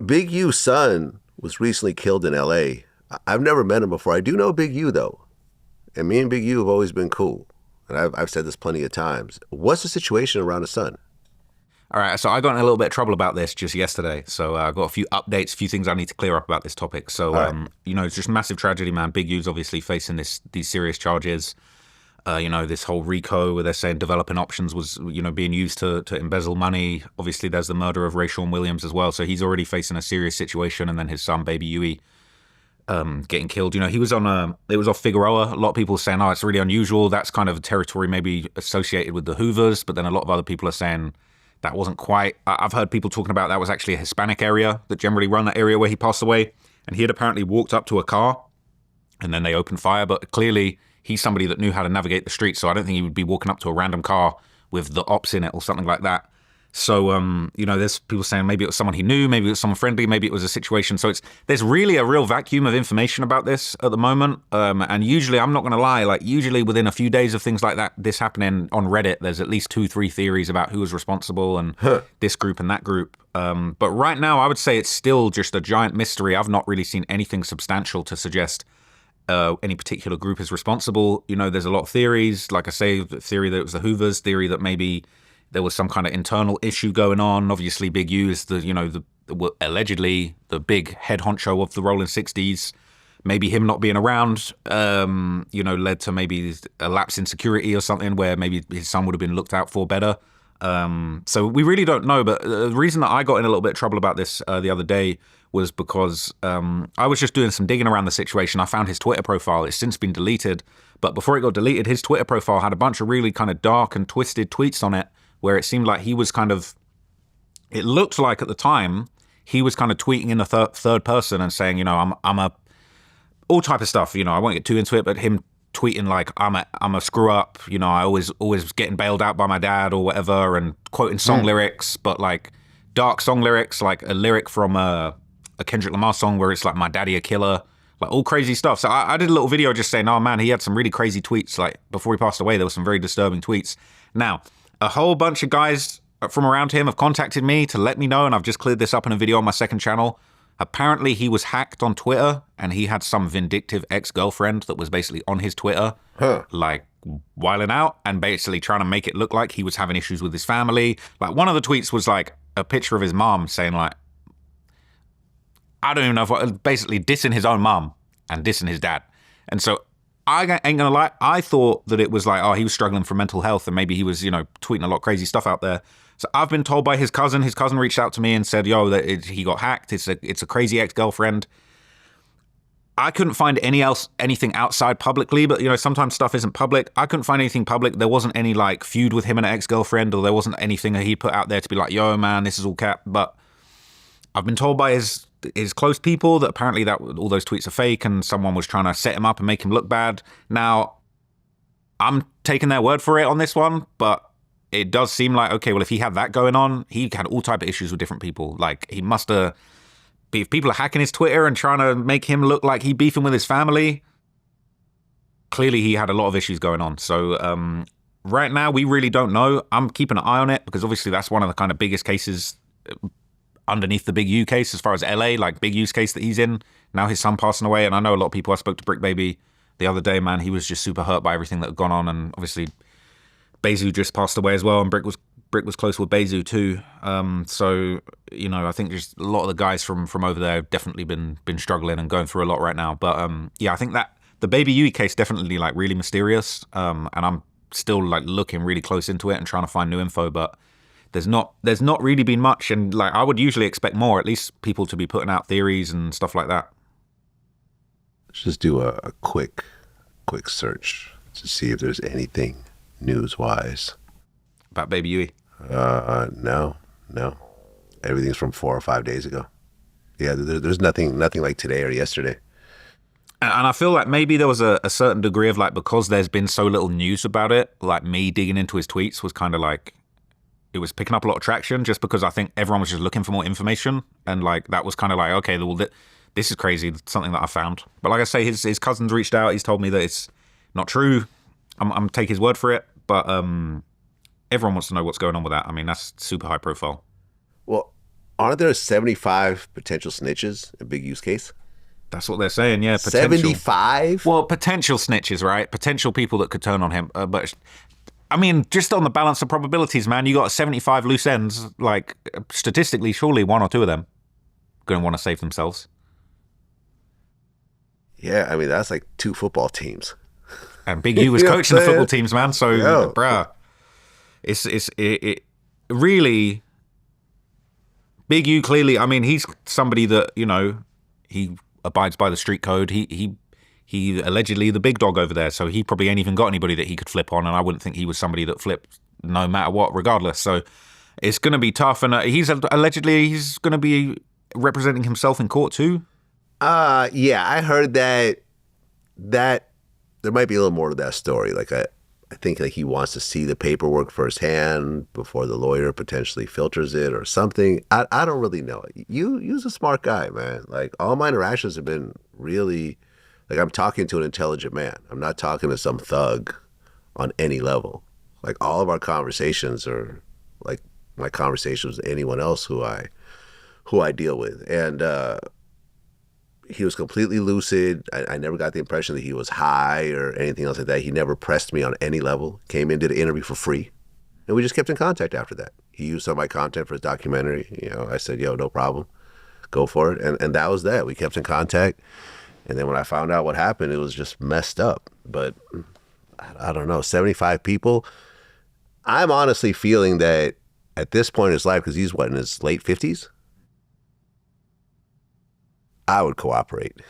Big U's son was recently killed in L.A. I've never met him before. I do know Big U, though. And me and Big U have always been cool. And I've said this plenty of times. What's the situation around his son? All right, so I got in a little bit of trouble about this just yesterday. So I got a few updates, a few things I need to clear up about this topic. So, right. It's just massive tragedy, man. Big U's obviously facing these serious charges. This whole RICO where they're saying developing options was, being used to embezzle money. Obviously, there's the murder of Rayshon Williams as well. So he's already facing a serious situation. And then his son, Baby Huey, getting killed. He was it was off Figueroa. A lot of people are saying, oh, it's really unusual. That's kind of a territory maybe associated with the Hoovers. But then a lot of other people are saying that wasn't quite. I've heard people talking about that was actually a Hispanic area that generally run that area where he passed away. And he had apparently walked up to a car and then they opened fire. But clearly he's somebody that knew how to navigate the streets. So I don't think he would be walking up to a random car with the ops in it or something like that. So, there's people saying maybe it was someone he knew, maybe it was someone friendly, maybe it was a situation. So there's really a real vacuum of information about this at the moment. And usually, I'm not going to lie, usually within a few days of things like that, this happening on Reddit, there's at least 2-3 theories about who was responsible and this group and that group. But right now, I would say it's still just a giant mystery. I've not really seen anything substantial to suggest any particular group is responsible. There's a lot of theories. Like I say, the theory that it was the Hoovers, theory that maybe there was some kind of internal issue going on. Obviously, Big U is allegedly the big head honcho of the Rolling 60s. Maybe him not being around, led to maybe a lapse in security or something where maybe his son would have been looked out for better. So we really don't know. But the reason that I got in a little bit of trouble about this the other day was because I was just doing some digging around the situation. I found his Twitter profile. It's since been deleted. But before it got deleted, his Twitter profile had a bunch of really kind of dark and twisted tweets on it, where it seemed like he was it looked like at the time, he was kind of tweeting in the third person and saying, all type of stuff, I won't get too into it, but him tweeting like, I'm a screw up, I always getting bailed out by my dad or whatever, and quoting song lyrics, but like dark song lyrics, like a lyric from a Kendrick Lamar song where it's like, my daddy a killer, like all crazy stuff. So I did a little video just saying, oh man, he had some really crazy tweets. Like before he passed away, there were some very disturbing tweets. Now, a whole bunch of guys from around him have contacted me to let me know, and I've just cleared this up in a video on my second channel. Apparently, he was hacked on Twitter, and he had some vindictive ex-girlfriend that was basically on his Twitter, like wiling out and basically trying to make it look like he was having issues with his family. Like one of the tweets was like a picture of his mom saying like, I don't even know if basically dissing his own mom and dissing his dad. And so I ain't gonna lie, I thought that it was like, oh, he was struggling for mental health and maybe he was, tweeting a lot of crazy stuff out there. So I've been told by his cousin reached out to me and said, yo, that he got hacked. It's a crazy ex-girlfriend. I couldn't find anything outside publicly, but sometimes stuff isn't public. I couldn't find anything public. There wasn't any like feud with him and an ex-girlfriend, or there wasn't anything that he put out there to be like, yo, man, this is all cap. But I've been told by his close people that apparently that all those tweets are fake and someone was trying to set him up and make him look bad. Now, I'm taking their word for it on this one, but it does seem like, okay, well, if he had that going on, he had all type of issues with different people. Like he must have, if people are hacking his Twitter and trying to make him look like he beefing with his family, clearly he had a lot of issues going on. So right now, we really don't know. I'm keeping an eye on it because obviously that's one of the kind of biggest cases underneath the Big U case as far as LA, like Big U's case that he's in. Now his son passing away, and I know a lot of people. I spoke to Brick Baby the other day, man. He was just super hurt by everything that had gone on, and obviously Bezu just passed away as well, and Brick was close with Bezu too. So I think just a lot of the guys from over there have definitely been struggling and going through a lot right now. But I think that the Baby Huey case definitely like really mysterious, and I'm still like looking really close into it and trying to find new info, but there's not really been much, and like I would usually expect more, at least people to be putting out theories and stuff like that. Let's just do a quick search to see if there's anything news-wise. About Baby Huey? No. Everything's from 4 or 5 days ago. Yeah, there's nothing like today or yesterday. And I feel like maybe there was a certain degree of like, because there's been so little news about it, like me digging into his tweets was kind of like, it was picking up a lot of traction just because I think everyone was just looking for more information. And like, that was kind of like, okay, well, this is crazy. It's something that I found. But like I say, his cousin's reached out. He's told me that it's not true. I'm take his word for it. But everyone wants to know what's going on with that. I mean, that's super high profile. Well, Aren't there 75 potential snitches in Big U's case? That's what they're saying, yeah. Potential. 75? Well, potential snitches, right? Potential people that could turn on him. But I mean, just on the balance of probabilities, man, you got 75 loose ends. Like, statistically, surely one or two of them going to want to save themselves. Yeah, I mean, that's like 2 football teams. And Big U was You know what coaching the I'm saying? football teams, man. So, Yo. bruh, it really, Big U clearly, I mean, he's somebody that, you know, he abides by the street code. He allegedly the big dog over there, so he probably ain't even got anybody that he could flip on, and I wouldn't think he was somebody that flipped no matter what, regardless. So it's going to be tough, and he's going to be representing himself in court too. Yeah, I heard that there might be a little more to that story. Like I think like he wants to see the paperwork firsthand before the lawyer potentially filters it or something. I don't really know. You's a smart guy, man. Like all my interactions have been really like I'm talking to an intelligent man. I'm not talking to some thug on any level. Like all of our conversations are like my conversations with anyone else who I deal with. And he was completely lucid. I never got the impression that he was high or anything else like that. He never pressed me on any level. Came in, did an interview for free. And we just kept in contact after that. He used some of my content for his documentary. You know, I said, yo, no problem. Go for it. And that was that. We kept in contact. And then when I found out what happened, it was just messed up. But I don't know, 75 people. I'm honestly feeling that at this point in his life, because he's what, in his late 50s? I would cooperate.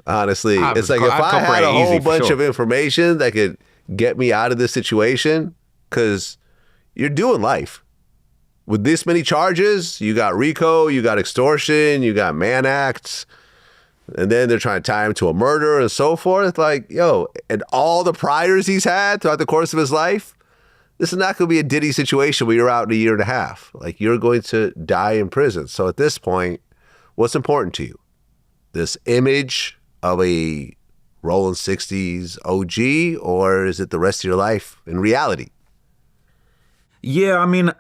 Honestly, it's like if I had a whole bunch of information that could get me out of this situation, because you're doing life. With this many charges, you got RICO, you got extortion, you got Mann Acts, and then they're trying to tie him to a murder and so forth. Like, yo, and all the priors he's had throughout the course of his life, this is not going to be a Diddy situation where you're out in a year and a half. Like, you're going to die in prison. So at this point, what's important to you? This image of a rolling 60s OG, or is it the rest of your life in reality? Yeah, I mean,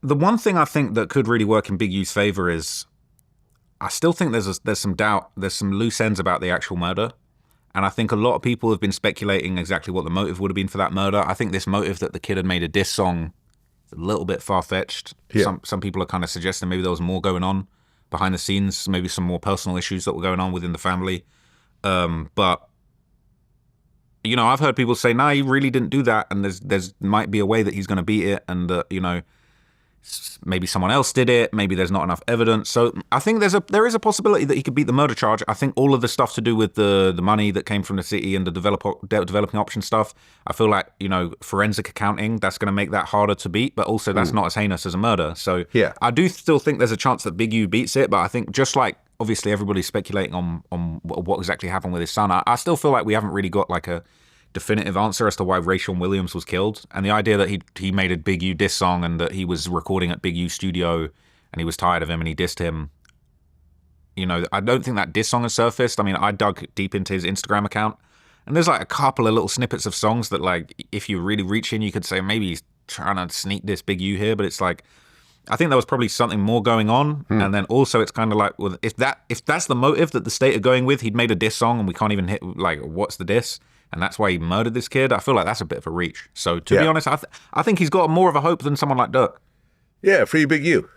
the one thing I think that could really work in Big U's favor is I still think there's some doubt, there's some loose ends about the actual murder. And I think a lot of people have been speculating exactly what the motive would have been for that murder. I think this motive that the kid had made a diss song is a little bit far-fetched. Yeah. Some people are kind of suggesting maybe there was more going on behind the scenes, maybe some more personal issues that were going on within the family. But, you know, I've heard people say, no, he really didn't do that. And there's might be a way that he's going to beat it. And, you know, maybe someone else did it. Maybe there's not enough evidence. So I think there is a possibility that he could beat the murder charge. I think all of the stuff to do with the money that came from the city and the developing option stuff, I feel like, you know, forensic accounting, that's going to make that harder to beat, but also that's not as heinous as a murder. So yeah, I do still think there's a chance that Big U beats it, but I think just like obviously everybody's speculating on what exactly happened with his son, I still feel like we haven't really got like a definitive answer as to why Rayshawn Williams was killed. And the idea that he made a Big U diss song and that he was recording at Big U studio and he was tired of him and he dissed him, you know, I don't think that diss song has surfaced. I mean, I dug deep into his Instagram account and there's like a couple of little snippets of songs that, like, if you really reach in, you could say maybe he's trying to sneak this Big U here, but it's like, I think there was probably something more going on. And then also it's kind of like, well, if that's the motive that the state are going with, he'd made a diss song and we can't even hit, like, what's the diss? And that's why he murdered this kid. I feel like that's a bit of a reach. So to be honest, I think he's got more of a hope than someone like Dirk. Yeah, free Big U.